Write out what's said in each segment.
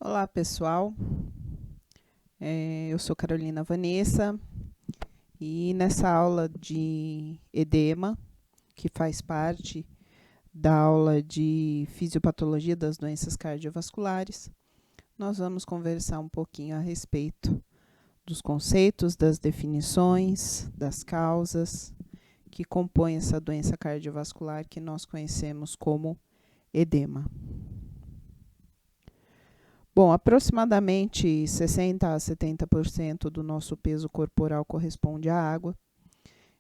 Olá, pessoal. Eu sou Carolina Vanessa e nessa aula de edema, que faz parte da aula de fisiopatologia das doenças cardiovasculares, nós vamos conversar um pouquinho a respeito dos conceitos, das definições, das causas que compõem essa doença cardiovascular que nós conhecemos como edema. Bom, aproximadamente 60 a 70% do nosso peso corporal corresponde à água.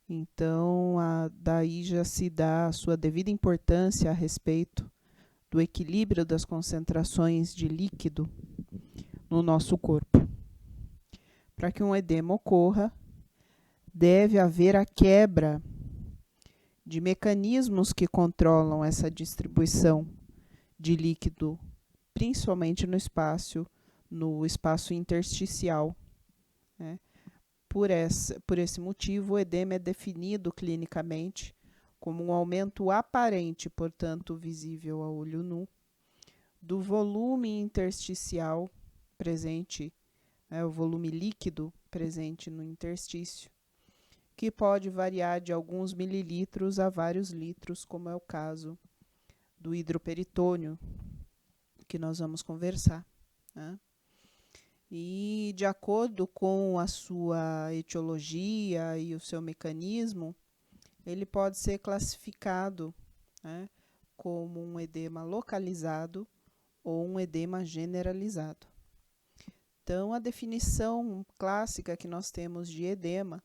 Então, daí já se dá a sua devida importância a respeito do equilíbrio das concentrações de líquido no nosso corpo. Para que um edema ocorra, deve haver a quebra de mecanismos que controlam essa distribuição de líquido, principalmente no espaço intersticial, né? Por esse motivo, o edema é definido clinicamente como um aumento aparente, portanto visível a olho nu, do volume intersticial presente, o volume líquido presente no interstício, que pode variar de alguns mililitros a vários litros, como é o caso do hidroperitônio, que nós vamos conversar, né? E de acordo com a sua etiologia e o seu mecanismo, ele pode ser classificado, né, como um edema localizado ou um edema generalizado. Então, a definição clássica que nós temos de edema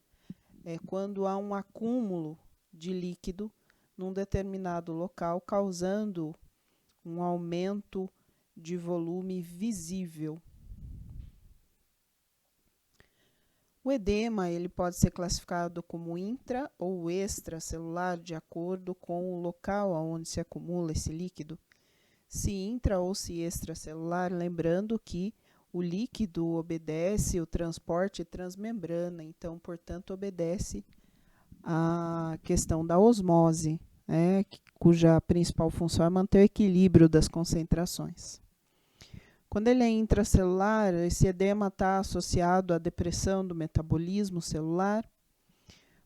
é quando há um acúmulo de líquido num determinado local, causando um aumento de volume visível. O edema ele pode ser classificado como intra ou extracelular, de acordo com o local onde se acumula esse líquido. Se intra ou se extracelular, lembrando que o líquido obedece o transporte transmembrana, então, portanto, obedece à questão da osmose, cuja principal função é manter o equilíbrio das concentrações. Quando ele é intracelular, esse edema está associado à depressão do metabolismo celular,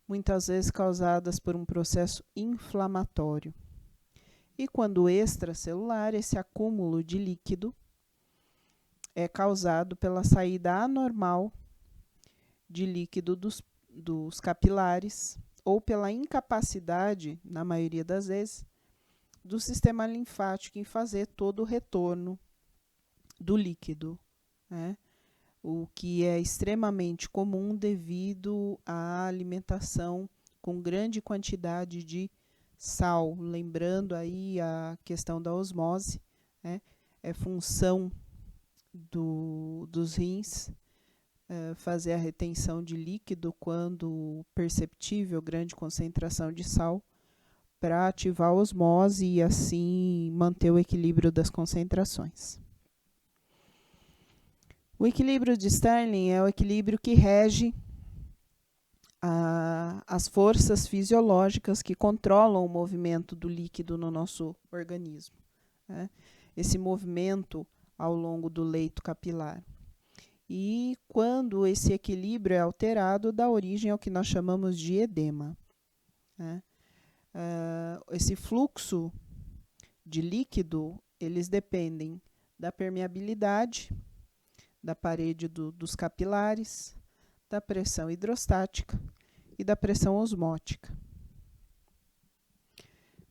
muitas vezes causadas por um processo inflamatório. E quando extracelular, esse acúmulo de líquido é causado pela saída anormal de líquido dos capilares ou pela incapacidade, na maioria das vezes, do sistema linfático em fazer todo o retorno do líquido, né? O que é extremamente comum devido à alimentação com grande quantidade de sal. Lembrando aí a questão da osmose, né? É função dos rins fazer a retenção de líquido quando perceptível grande concentração de sal, para ativar a osmose e assim manter o equilíbrio das concentrações. O equilíbrio de Stirling é o equilíbrio que rege as forças fisiológicas que controlam o movimento do líquido no nosso organismo, né? Esse movimento ao longo do leito capilar. E quando esse equilíbrio é alterado, dá origem ao que nós chamamos de edema, né? Esse fluxo de líquido, eles dependem da permeabilidade da parede dos capilares, da pressão hidrostática e da pressão osmótica.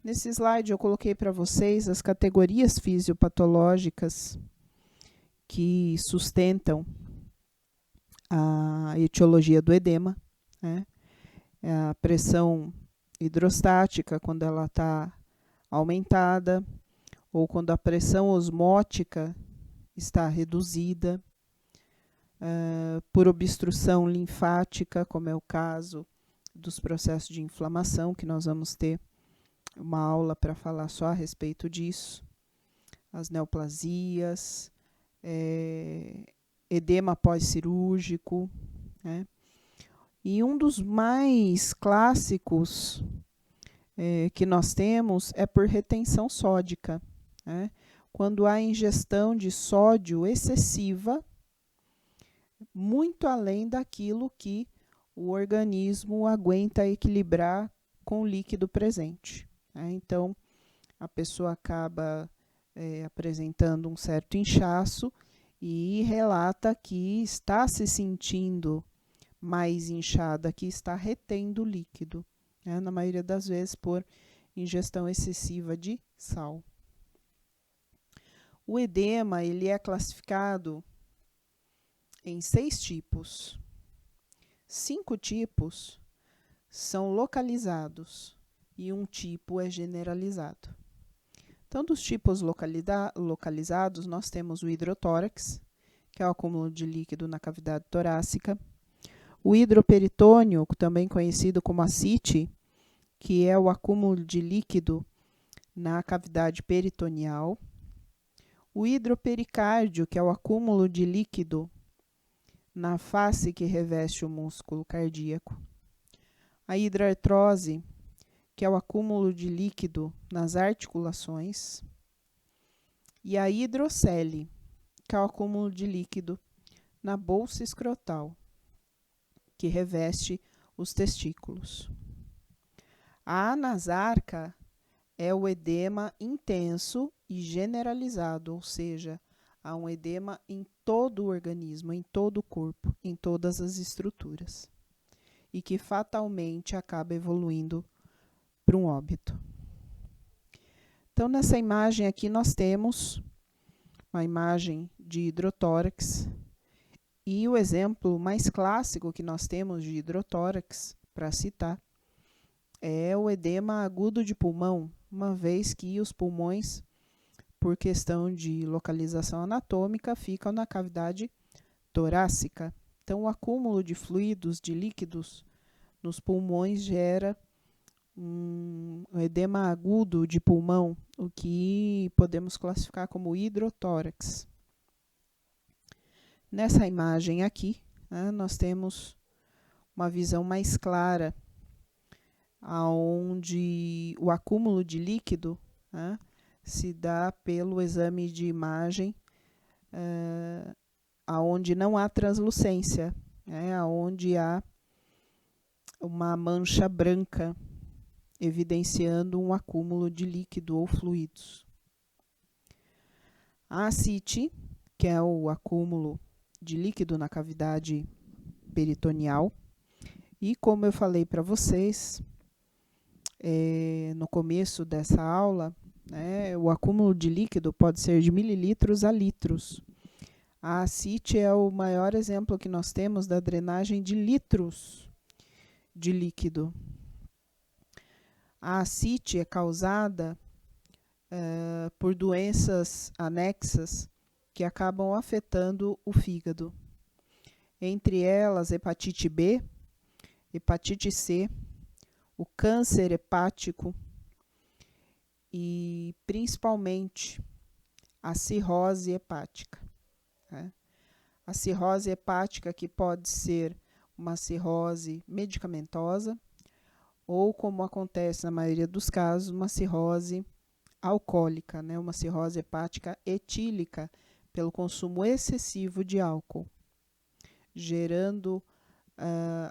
Nesse slide eu coloquei para vocês as categorias fisiopatológicas que sustentam a etiologia do edema, né? A pressão hidrostática, quando ela está aumentada, ou quando a pressão osmótica está reduzida, por obstrução linfática, como é o caso dos processos de inflamação, que nós vamos ter uma aula para falar só a respeito disso, as neoplasias, edema pós-cirúrgico, né? E um dos mais clássicos que nós temos é por retenção sódica, né? quando há ingestão de sódio excessiva, muito além daquilo que o organismo aguenta equilibrar com o líquido presente. Então, a pessoa acaba apresentando um certo inchaço e relata que está se sentindo mais inchada, que está retendo líquido, na maioria das vezes por ingestão excessiva de sal. O edema ele é classificado em 6 tipos. 5 tipos são localizados e um tipo é generalizado. Então, dos tipos localizados, nós temos o hidrotórax, que é o acúmulo de líquido na cavidade torácica. O hidroperitônio, também conhecido como ascite, que é o acúmulo de líquido na cavidade peritoneal. O hidropericárdio, que é o acúmulo de líquido na face que reveste o músculo cardíaco. A hidrartrose, que é o acúmulo de líquido nas articulações. E a hidrocele, que é o acúmulo de líquido na bolsa escrotal, que reveste os testículos. A anasarca é o edema intenso e generalizado, ou seja, há um edema em todo o organismo, em todo o corpo, em todas as estruturas, e que fatalmente acaba evoluindo para um óbito. Então, nessa imagem aqui nós temos uma imagem de hidrotórax, e o exemplo mais clássico que nós temos de hidrotórax, para citar, é o edema agudo de pulmão, uma vez que os pulmões, por questão de localização anatômica, ficam na cavidade torácica. Então, o acúmulo de fluidos, de líquidos nos pulmões gera um edema agudo de pulmão, o que podemos classificar como hidrotórax. Nessa imagem aqui, nós temos uma visão mais clara, onde o acúmulo de líquido se dá pelo exame de imagem, onde não há translucência, onde há uma mancha branca, evidenciando um acúmulo de líquido ou fluidos. A ascite, que é o acúmulo de líquido na cavidade peritoneal, e como eu falei para vocês no começo dessa aula, o acúmulo de líquido pode ser de mililitros a litros. A ascite é o maior exemplo que nós temos da drenagem de litros de líquido. A ascite é causada por doenças anexas que acabam afetando o fígado. Entre elas, hepatite B, hepatite C, o câncer hepático e, principalmente, a cirrose hepática. A cirrose hepática, que pode ser uma cirrose medicamentosa ou, como acontece na maioria dos casos, uma cirrose alcoólica, uma cirrose hepática etílica pelo consumo excessivo de álcool, gerando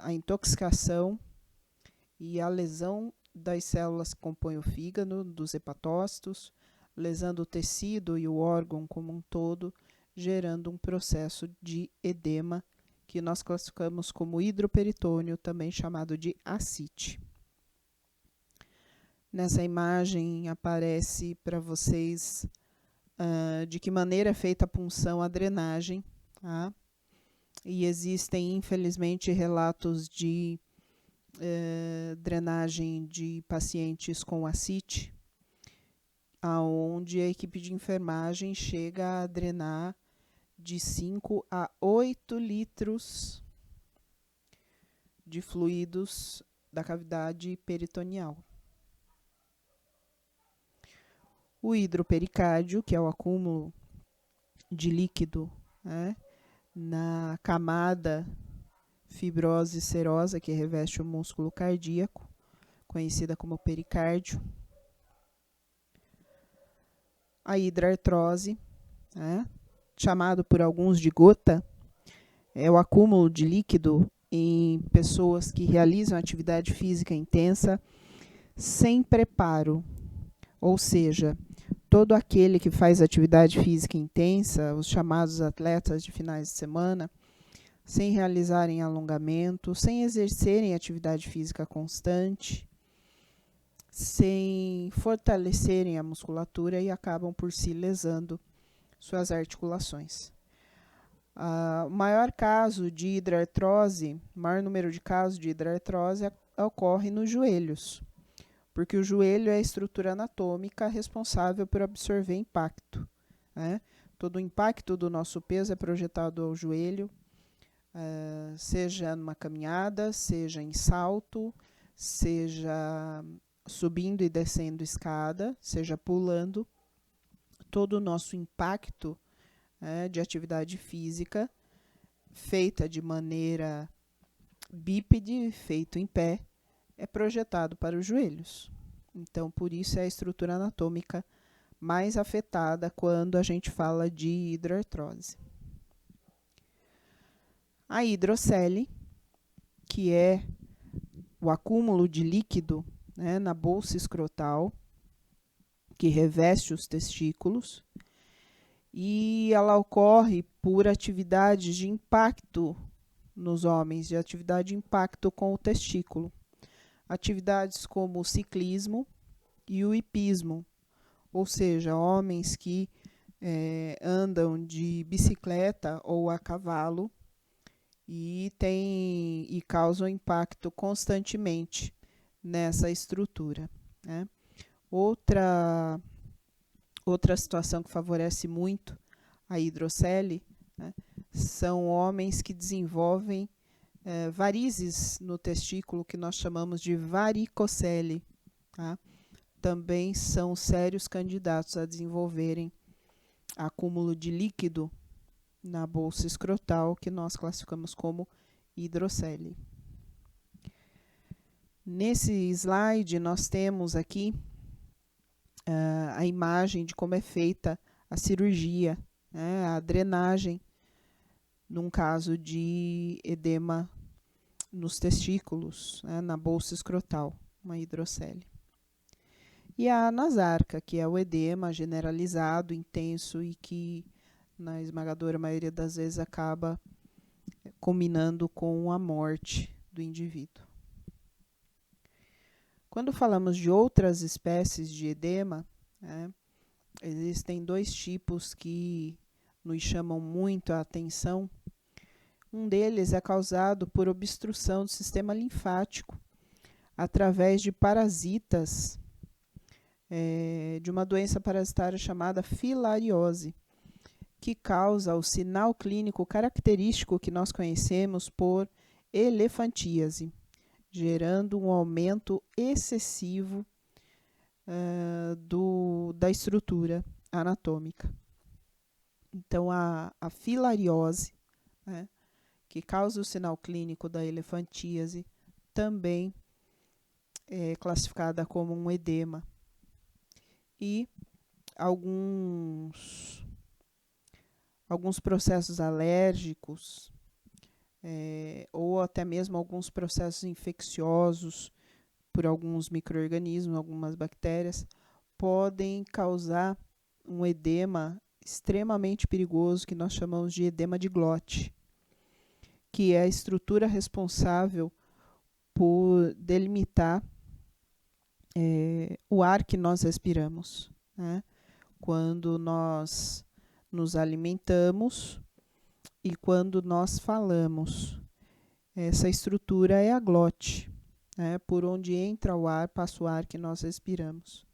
a intoxicação e a lesão das células que compõem o fígado, dos hepatócitos, lesando o tecido e o órgão como um todo, gerando um processo de edema que nós classificamos como hidroperitônio, também chamado de ascite. Nessa imagem aparece para vocês de que maneira é feita a punção, a drenagem, e existem, infelizmente, relatos de drenagem de pacientes com ascite, onde a equipe de enfermagem chega a drenar de 5 a 8 litros de fluidos da cavidade peritoneal. O hidropericárdio, que é o acúmulo de líquido na camada fibrose serosa que reveste o músculo cardíaco, conhecida como pericárdio. a hidrartrose, né, chamado por alguns de gota, é o acúmulo de líquido em pessoas que realizam atividade física intensa sem preparo, ou seja, todo aquele que faz atividade física intensa, os chamados atletas de finais de semana, sem realizarem alongamento, sem exercerem atividade física constante, sem fortalecerem a musculatura e acabam por si lesando suas articulações. O maior caso de hidrartrose, o maior número de casos de hidrartrose ocorre nos joelhos, porque o joelho é a estrutura anatômica responsável por absorver impacto, né? Todo o impacto do nosso peso é projetado ao joelho, seja numa caminhada, seja em salto, seja subindo e descendo escada, seja pulando. Todo o nosso impacto de atividade física feita de maneira bípede, feito em pé, é projetado para os joelhos. Então, por isso é a estrutura anatômica mais afetada quando a gente fala de hidrartrose. A hidrocele, que é o acúmulo de líquido, né, na bolsa escrotal, que reveste os testículos, e ela ocorre por atividades de impacto nos homens, de atividade de impacto com o testículo. Atividades como o ciclismo e o hipismo, ou seja, homens que andam de bicicleta ou a cavalo e causam impacto constantemente nessa estrutura, né? Outra situação que favorece muito a hidrocele, né, são homens que desenvolvem varizes no testículo, que nós chamamos de varicocele, tá? Também são sérios candidatos a desenvolverem acúmulo de líquido na bolsa escrotal, que nós classificamos como hidrocele. Nesse slide, nós temos aqui a imagem de como é feita a cirurgia, né, a drenagem, num caso de edema nos testículos, né, na bolsa escrotal, uma hidrocele. E a anasarca, que é o edema generalizado, intenso e que, na esmagadora maioria das vezes, acaba culminando com a morte do indivíduo. Quando falamos de outras espécies de edema, né, existem dois tipos que nos chamam muito a atenção. Um deles é causado por obstrução do sistema linfático através de parasitas de uma doença parasitária chamada filariose, que causa o sinal clínico característico que nós conhecemos por elefantíase, gerando um aumento excessivo da estrutura anatômica. Então, a filariose, né, que causa o sinal clínico da elefantíase, também é classificada como um edema. E alguns processos alérgicos, ou até mesmo alguns processos infecciosos por alguns micro-organismos, algumas bactérias, podem causar um edema extremamente perigoso, que nós chamamos de edema de glote, que é a estrutura responsável por delimitar o ar que nós respiramos, né? Quando nós nos alimentamos e quando nós falamos. Essa estrutura é a glote, né? Por onde entra o ar, passa o ar que nós respiramos.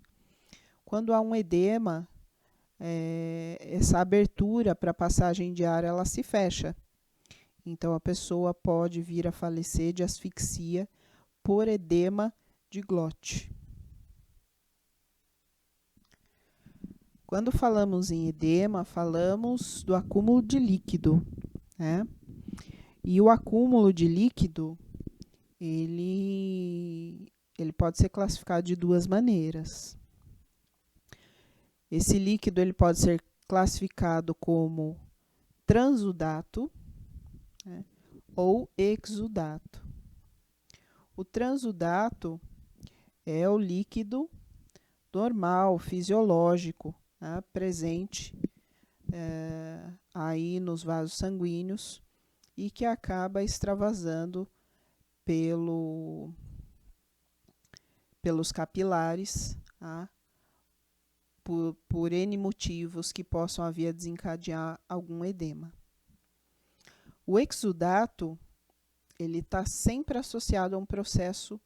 Quando há um edema, essa abertura para passagem de ar, ela se fecha. Então, a pessoa pode vir a falecer de asfixia por edema de glote. Quando falamos em edema, falamos do acúmulo de líquido, né? E o acúmulo de líquido, ele pode ser classificado de duas maneiras. Esse líquido ele pode ser classificado como transudato, né, ou exudato. O transudato é o líquido normal, fisiológico, né, presente aí nos vasos sanguíneos e que acaba extravasando pelos capilares, tá, por N motivos que possam vir a desencadear algum edema. O exudato ele está sempre associado a um processo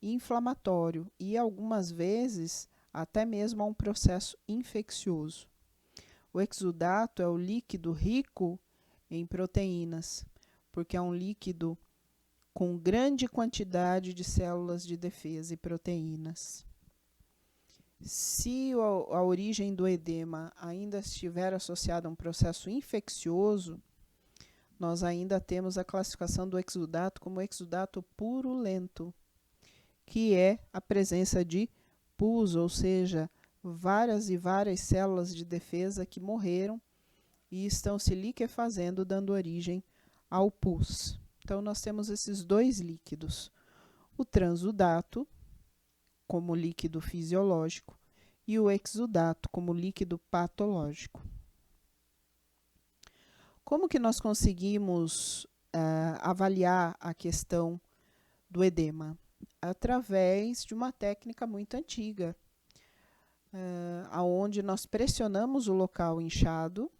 inflamatório e algumas vezes até mesmo a um processo infeccioso. O exudato é o líquido rico em proteínas, porque é um líquido com grande quantidade de células de defesa e proteínas. Se a origem do edema ainda estiver associada a um processo infeccioso, nós ainda temos a classificação do exudato como exudato purulento, que é a presença de pus, ou seja, várias e várias células de defesa que morreram e estão se liquefazendo, dando origem ao pus. Então, nós temos esses dois líquidos, o transudato, como líquido fisiológico, e o exudato, como líquido patológico. Como que nós conseguimos avaliar a questão do edema? Através de uma técnica muito antiga, onde nós pressionamos o local inchado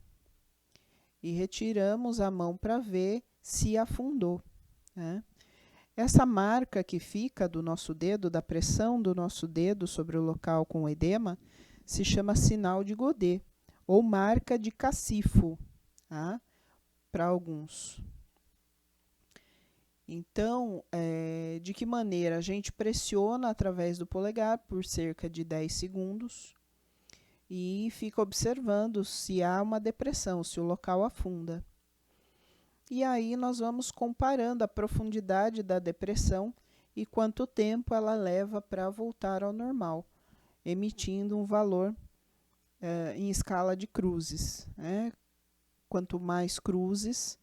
e retiramos a mão para ver se afundou, né? Essa marca que fica do nosso dedo, da pressão do nosso dedo sobre o local com edema, se chama sinal de Godet, ou marca de cacifo, tá? Para alguns. Então, de que maneira? A gente pressiona através do polegar por cerca de 10 segundos e fica observando se há uma depressão, se o local afunda. E aí nós vamos comparando a profundidade da depressão e quanto tempo ela leva para voltar ao normal, emitindo um valor em escala de cruzes, né? Quanto mais cruzes,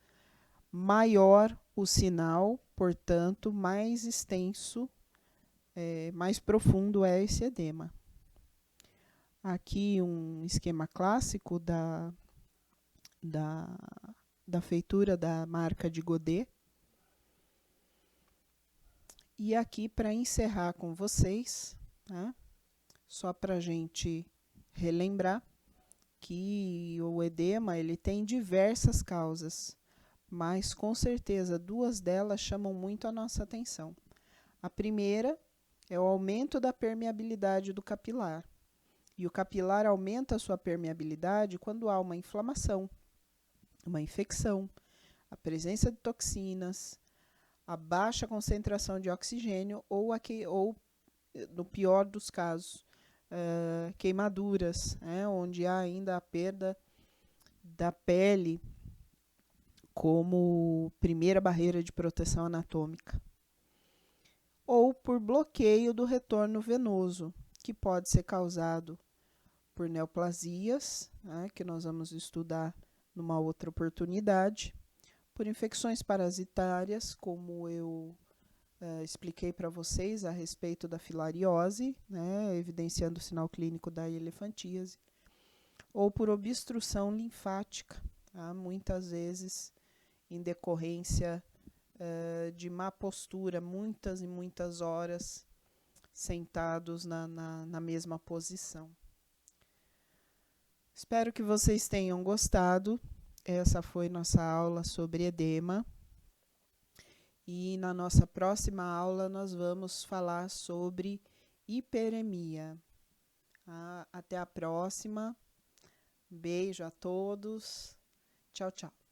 maior o sinal, portanto, mais extenso, mais profundo é esse edema. Aqui um esquema clássico da feitura da marca de Godet. E aqui, para encerrar com vocês, tá? Só para a gente relembrar que o edema ele tem diversas causas, mas com certeza duas delas chamam muito a nossa atenção. A primeira é o aumento da permeabilidade do capilar. E o capilar aumenta a sua permeabilidade quando há uma inflamação, uma infecção, a presença de toxinas, a baixa concentração de oxigênio ou no pior dos casos, queimaduras, onde há ainda a perda da pele como primeira barreira de proteção anatômica. Ou por bloqueio do retorno venoso, que pode ser causado por neoplasias, que nós vamos estudar numa outra oportunidade, por infecções parasitárias, como eu expliquei para vocês a respeito da filariose, evidenciando o sinal clínico da elefantíase, ou por obstrução linfática, muitas vezes em decorrência de má postura, muitas e muitas horas sentados na mesma posição. Espero que vocês tenham gostado. Essa foi nossa aula sobre edema. E na nossa próxima aula nós vamos falar sobre hiperemia. Até a próxima. Beijo a todos. Tchau, tchau.